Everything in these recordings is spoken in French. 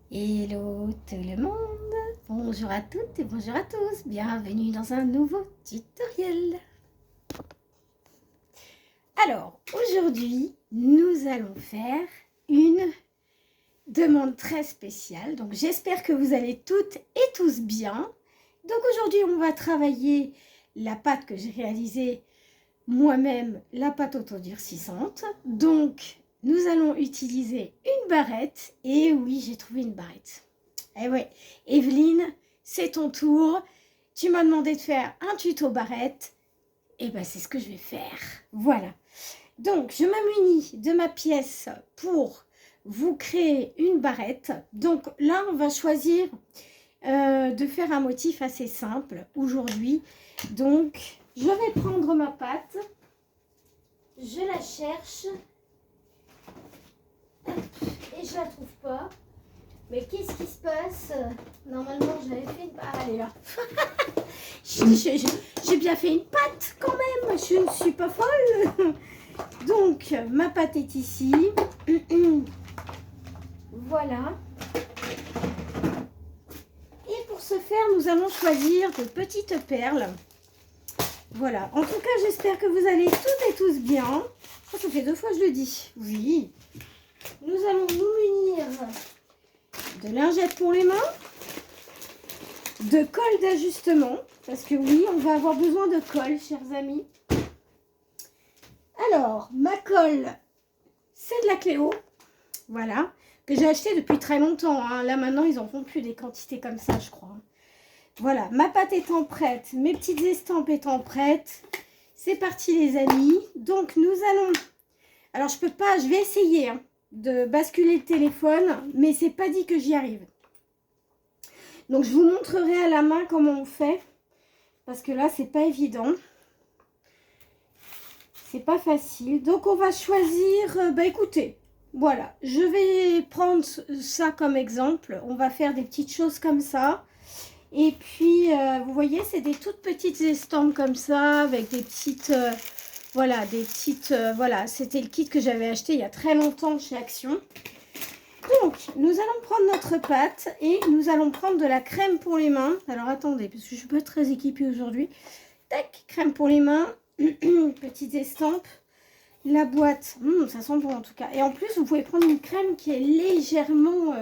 Hello tout le monde, bonjour à toutes et bonjour à tous, bienvenue dans un nouveau tutoriel. Alors aujourd'hui nous allons faire une demande très spéciale, donc j'espère que vous allez toutes et tous bien. Donc aujourd'hui on va travailler la pâte que j'ai réalisée moi-même, la pâte autodurcissante. Donc nous allons utiliser une barrette, et oui j'ai trouvé une barrette. Eh ouais, Evelyne, c'est ton tour. Tu m'as demandé de faire un tuto barrette. Et ben c'est ce que je vais faire. Voilà. Donc je m'ammunis de ma pièce pour vous créer une barrette. Donc là on va choisir de faire un motif assez simple aujourd'hui. Donc je vais prendre ma pâte. Je la cherche. Et je la trouve pas. Mais qu'est-ce qui se passe? Normalement, j'avais fait une... Ah, elle est là. J'ai bien fait une pâte quand même. Je ne suis pas folle. Donc, ma pâte est ici. Voilà. Et pour ce faire, nous allons choisir de petites perles. Voilà. En tout cas, j'espère que vous allez toutes et tous bien. Oh, ça fait 2 fois que je le dis. Oui. Nous allons nous munir de lingettes pour les mains, de colle d'ajustement, parce que oui, on va avoir besoin de colle, chers amis. Alors, ma colle, c'est de la Cléo, voilà, que j'ai acheté depuis très longtemps. Hein. Là, maintenant, ils en font plus des quantités comme ça, je crois. Voilà, ma pâte étant prête, mes petites estampes étant prêtes, c'est parti, les amis. Donc, nous allons... Alors, je peux pas, je vais essayer de basculer le téléphone, mais c'est pas dit que j'y arrive. Donc, je vous montrerai à la main comment on fait. Parce que là, c'est pas évident. C'est pas facile. Donc, on va choisir... bah, écoutez, voilà. Je vais prendre ça comme exemple. On va faire des petites choses comme ça. Et puis, vous voyez, c'est des toutes petites estampes comme ça. Avec des petites... voilà, des petites... voilà, c'était le kit que j'avais acheté il y a très longtemps chez Action. Donc, nous allons prendre notre pâte et nous allons prendre de la crème pour les mains. Alors, attendez, parce que je ne suis pas très équipée aujourd'hui. Tac, crème pour les mains. Petites estampes. La boîte, ça sent bon en tout cas. Et en plus, vous pouvez prendre une crème qui est légèrement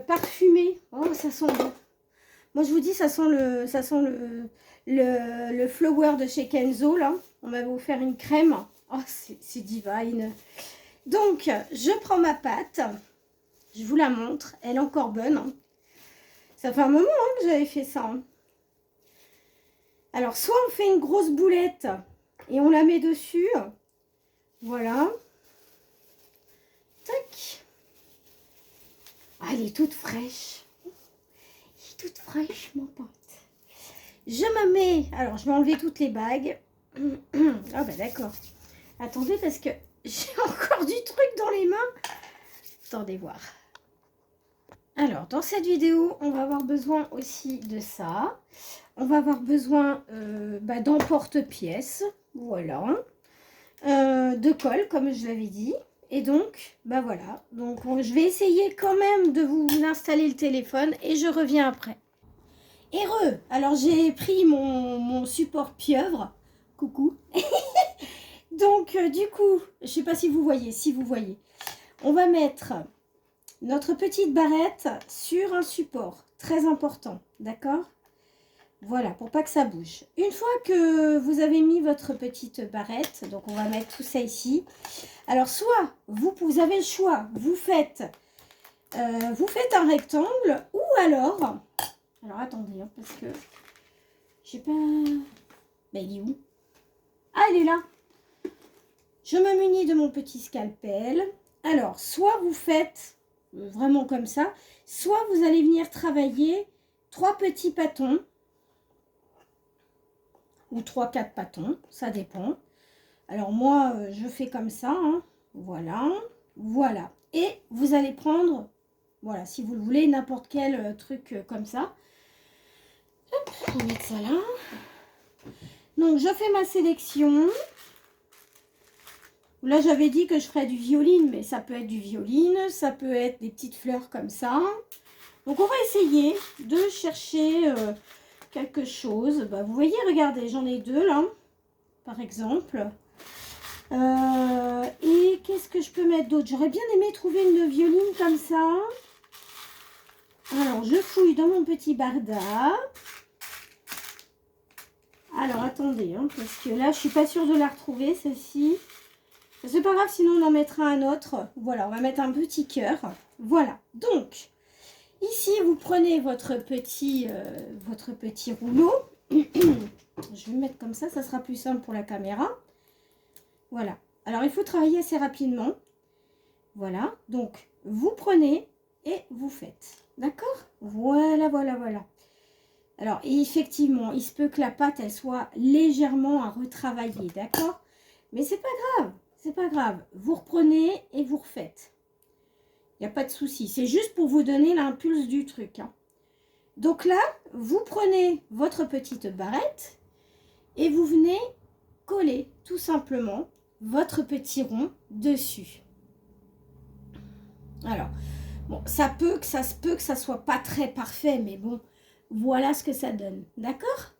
parfumée. Oh, ça sent bon. Moi, je vous dis, ça sent le flower de chez Kenzo, là. On va vous faire une crème. Oh, c'est divine. Donc, je prends ma pâte, je vous la montre, elle est encore bonne. Hein. Ça fait un moment que j'avais fait ça. Hein. Alors, soit on fait une grosse boulette et on la met dessus. Voilà. Tac. Ah, elle est toute fraîche. Elle est toute fraîche, ma pâte. Je me mets... Alors, je vais enlever toutes les bagues. Ah, bah d'accord. Attendez, parce que... j'ai encore du truc dans les mains. Attendez voir. Alors, dans cette vidéo, on va avoir besoin aussi de ça. On va avoir besoin d'emporte-pièces. Voilà. De colle, comme je l'avais dit. Et donc, voilà. Donc, je vais essayer quand même de vous installer le téléphone et je reviens après. Heureux. Alors, j'ai pris mon support pieuvre. Coucou. Donc, du coup, je ne sais pas si vous voyez, on va mettre notre petite barrette sur un support, très important, d'accord? Voilà, pour pas que ça bouge. Une fois que vous avez mis votre petite barrette, donc on va mettre tout ça ici. Alors, soit vous avez le choix, vous faites un rectangle, ou alors attendez, hein, parce que je sais pas... Ben, il est où? Ah, il est là. Je me munis de mon petit scalpel. Alors, soit vous faites vraiment comme ça, soit vous allez venir travailler 3 petits pâtons. Ou 3-4 pâtons, ça dépend. Alors, moi, je fais comme ça. Hein. Voilà. Voilà. Et vous allez prendre, voilà, si vous le voulez, n'importe quel truc comme ça. Hop, on va mettre ça là. Donc, je fais ma sélection. Là, j'avais dit que je ferais du violine, mais ça peut être du violine, ça peut être des petites fleurs comme ça. Donc, on va essayer de chercher quelque chose. Bah, vous voyez, regardez, j'en ai deux là, par exemple. Et qu'est-ce que je peux mettre d'autre? J'aurais bien aimé trouver une violine comme ça. Alors, je fouille dans mon petit barda. Alors, attendez, hein, parce que là, je suis pas sûre de la retrouver, celle-ci. C'est pas grave, sinon on en mettra un autre. Voilà, on va mettre un petit cœur. Voilà, donc, ici, vous prenez votre petit rouleau. Je vais le mettre comme ça sera plus simple pour la caméra. Voilà. Alors, il faut travailler assez rapidement. Voilà, donc, vous prenez et vous faites. D'accord? Voilà, voilà, voilà. Alors, effectivement, il se peut que la pâte, elle soit légèrement à retravailler, d'accord? Mais c'est pas grave, c'est pas grave. Vous reprenez et vous refaites. Il n'y a pas de souci. C'est juste pour vous donner l'impulse du truc, hein. Donc là, vous prenez votre petite barrette et vous venez coller tout simplement votre petit rond dessus. Alors, bon, ça se peut que ça soit pas très parfait, mais bon, voilà ce que ça donne, d'accord?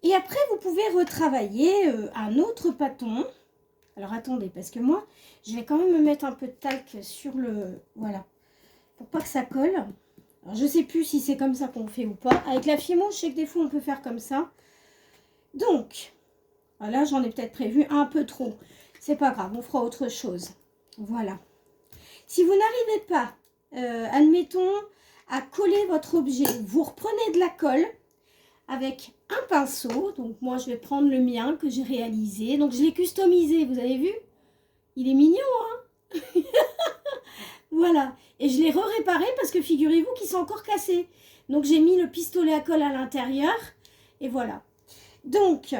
Et après, vous pouvez retravailler un autre pâton. Alors, attendez, parce que moi, je vais quand même me mettre un peu de talc sur le... Voilà, pour pas que ça colle. Alors, je sais plus si c'est comme ça qu'on fait ou pas. Avec la Fimo, je sais que des fois, on peut faire comme ça. Donc, là, j'en ai peut-être prévu un peu trop. C'est pas grave, on fera autre chose. Voilà. Si vous n'arrivez pas, admettons, à coller votre objet, vous reprenez de la colle avec un pinceau. Donc, moi, je vais prendre le mien que j'ai réalisé. Donc, je l'ai customisé, vous avez vu? Il est mignon, hein? Voilà. Et je l'ai réparé parce que figurez-vous qu'il s'est encore cassé. Donc, j'ai mis le pistolet à colle à l'intérieur. Et voilà. Donc,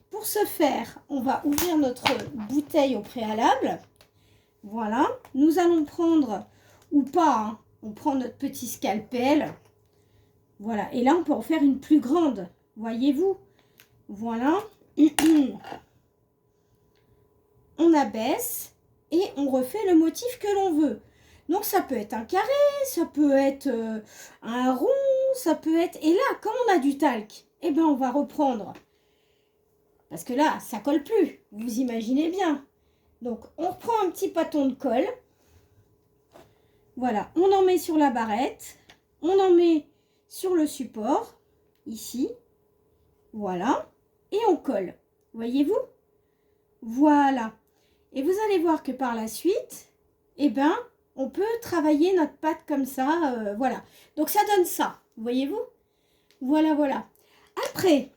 pour ce faire, on va ouvrir notre bouteille au préalable. Voilà. Nous allons prendre, ou pas, hein, on prend notre petit scalpel. Voilà. Et là, on peut en faire une plus grande. Voyez-vous? Voilà. On abaisse et on refait le motif que l'on veut. Donc, ça peut être un carré, ça peut être un rond, ça peut être... Et là, comme on a du talc, eh ben, on va reprendre. Parce que là, ça colle plus. Vous imaginez bien. Donc, on reprend un petit bâton de colle. Voilà, on en met sur la barrette. On en met sur le support, ici. Voilà. Et on colle. Voyez-vous? Voilà. Et vous allez voir que par la suite, eh ben, on peut travailler notre pâte comme ça. Voilà. Donc, ça donne ça. Voyez-vous? Voilà, voilà. Après,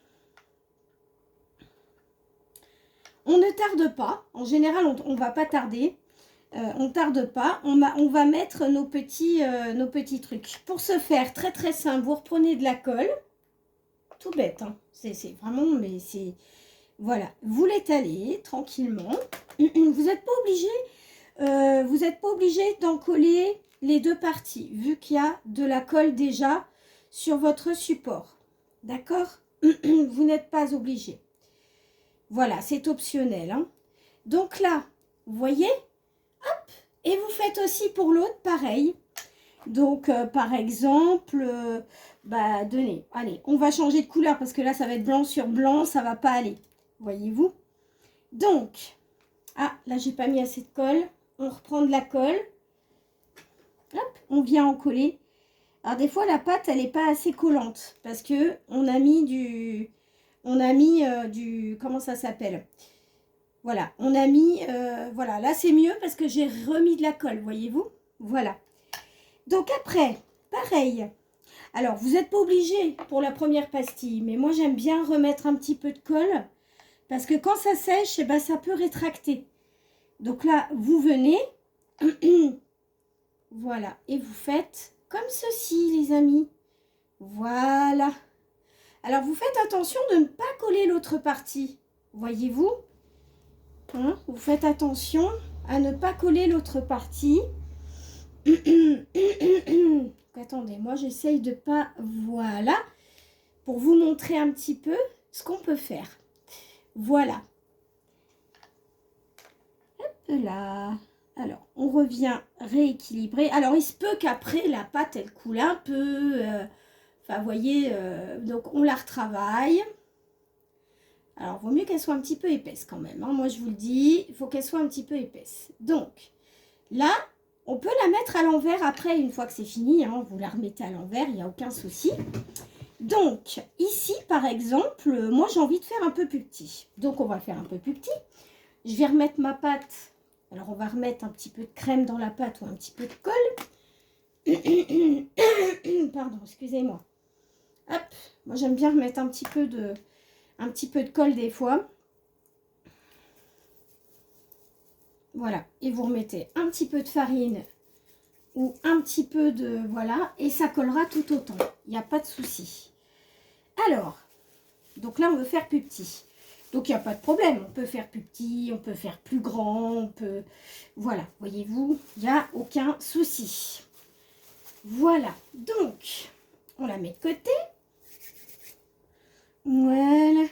on ne tarde pas. En général, on ne va pas tarder. On ne tarde pas. On va mettre nos petits trucs. Pour ce faire, très très simple, vous reprenez de la colle. Tout bête, hein. C'est vraiment, mais c'est... Voilà. Vous l'étalez tranquillement. Vous n'êtes pas obligé d'en coller les deux parties, vu qu'il y a de la colle déjà sur votre support. D'accord? Vous n'êtes pas obligé. Voilà, c'est optionnel, hein. Donc là, vous voyez? Hop, et vous faites aussi pour l'autre pareil. Donc, par exemple, allez, on va changer de couleur parce que là, ça va être blanc sur blanc, ça va pas aller. Voyez-vous? Donc, là, j'ai pas mis assez de colle. On reprend de la colle. Hop, on vient en coller. Alors, des fois, la pâte, elle n'est pas assez collante parce que on a mis du... comment ça s'appelle? Voilà, on a mis... voilà, là, c'est mieux parce que j'ai remis de la colle, voyez-vous? Voilà. Donc, après, pareil. Alors, vous n'êtes pas obligé pour la première pastille, mais moi, j'aime bien remettre un petit peu de colle parce que quand ça sèche, eh ben, ça peut rétracter. Donc là, vous venez, voilà, et vous faites comme ceci, les amis. Voilà. Alors, vous faites attention de ne pas coller l'autre partie. Voyez-vous? Hein? Vous faites attention à ne pas coller l'autre partie. Attendez, moi, j'essaye de pas... Voilà. Pour vous montrer un petit peu ce qu'on peut faire. Voilà. Hop. là. Alors, on revient rééquilibrer. Alors, il se peut qu'après, la pâte, elle coule un peu. Enfin, vous voyez, donc on la retravaille. Alors, vaut mieux qu'elle soit un petit peu épaisse quand même. Hein. Moi, je vous le dis, il faut qu'elle soit un petit peu épaisse. Donc, là, on peut la mettre à l'envers après, une fois que c'est fini. Hein, vous la remettez à l'envers, il n'y a aucun souci. Donc, ici, par exemple, moi, j'ai envie de faire un peu plus petit. Donc, on va faire un peu plus petit. Je vais remettre ma pâte. Alors, on va remettre un petit peu de crème dans la pâte ou un petit peu de colle. Pardon, excusez-moi. Hop, moi, j'aime bien remettre un petit peu de colle des fois. Voilà, et vous remettez un petit peu de farine ou un petit peu de... Voilà, et ça collera tout autant. Il n'y a pas de souci. Alors, donc là, on veut faire plus petit. Donc, il n'y a pas de problème. On peut faire plus petit, on peut faire plus grand, on peut... Voilà, voyez-vous, il n'y a aucun souci. Voilà, donc, on la met de côté. Voilà.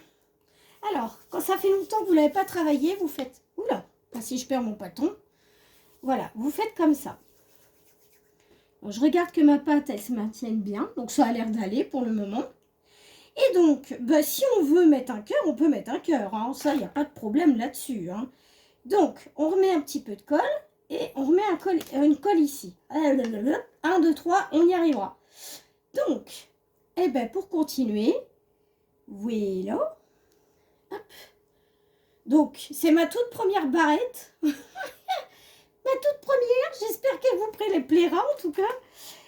Alors, quand ça fait longtemps que vous ne l'avez pas travaillé, vous faites... Oula, pas si je perds mon bâton. Voilà, vous faites comme ça. Alors, je regarde que ma pâte, elle se maintienne bien. Donc, ça a l'air d'aller pour le moment. Et donc, bah, si on veut mettre un cœur, on peut mettre un cœur. Hein. Ça, il n'y a pas de problème là-dessus. Hein. Donc, on remet un petit peu de colle et on remet une colle ici. 1, 2, 3, on y arrivera. Donc, eh ben, pour continuer, voilà. Hop. Donc, c'est ma toute première barrette. Ma toute première, j'espère qu'elle vous plaira en tout cas.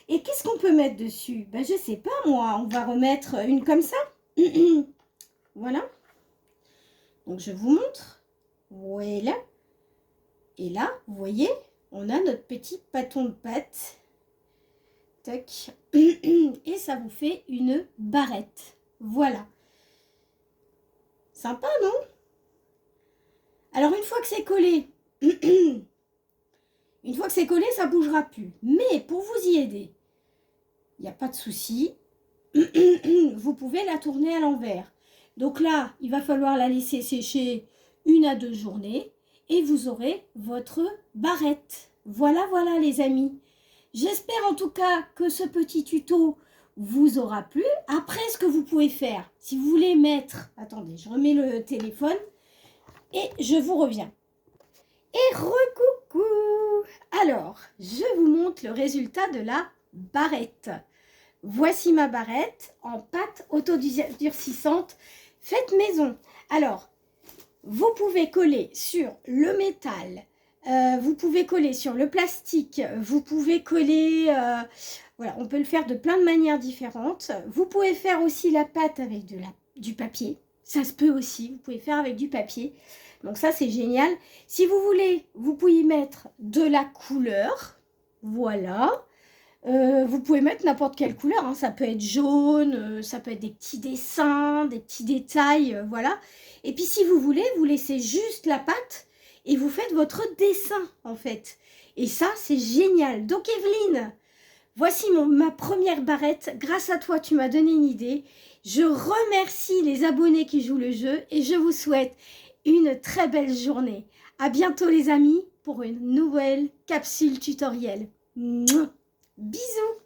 Et qu'est-ce qu'on peut mettre dessus? Ben, je sais pas moi, on va remettre une comme ça. Voilà. Donc, je vous montre. Voilà. Et là, vous voyez, on a notre petit bâton de pâte. Tac. Et ça vous fait une barrette. Voilà. Sympa, non? Alors, une fois que c'est collé, ça ne bougera plus. Mais pour vous y aider, il n'y a pas de souci. Vous pouvez la tourner à l'envers. Donc là, il va falloir la laisser sécher 1 à 2 journées et vous aurez votre barrette. Voilà, voilà les amis. J'espère en tout cas que ce petit tuto vous aura plu. Après, ce que vous pouvez faire, si vous voulez mettre... Attendez, je remets le téléphone et je vous reviens. Et recoucou! Alors, je vous montre le résultat de la barrette. Voici ma barrette en pâte autodurcissante faite maison. Alors, vous pouvez coller sur le métal, vous pouvez coller sur le plastique, vous pouvez coller... voilà, on peut le faire de plein de manières différentes. Vous pouvez faire aussi la pâte avec du papier. Ça se peut aussi, vous pouvez faire avec du papier. Donc ça, c'est génial. Si vous voulez, vous pouvez y mettre de la couleur. Voilà. Vous pouvez mettre n'importe quelle couleur, hein. Ça peut être jaune, ça peut être des petits dessins, des petits détails, voilà. Et puis si vous voulez, vous laissez juste la pâte et vous faites votre dessin en fait. Et ça, c'est génial. Donc Evelyne, voici ma première barrette. Grâce à toi, tu m'as donné une idée. Je remercie les abonnés qui jouent le jeu et je vous souhaite une très belle journée. À bientôt les amis pour une nouvelle capsule tutoriel. Mouah. Bisous!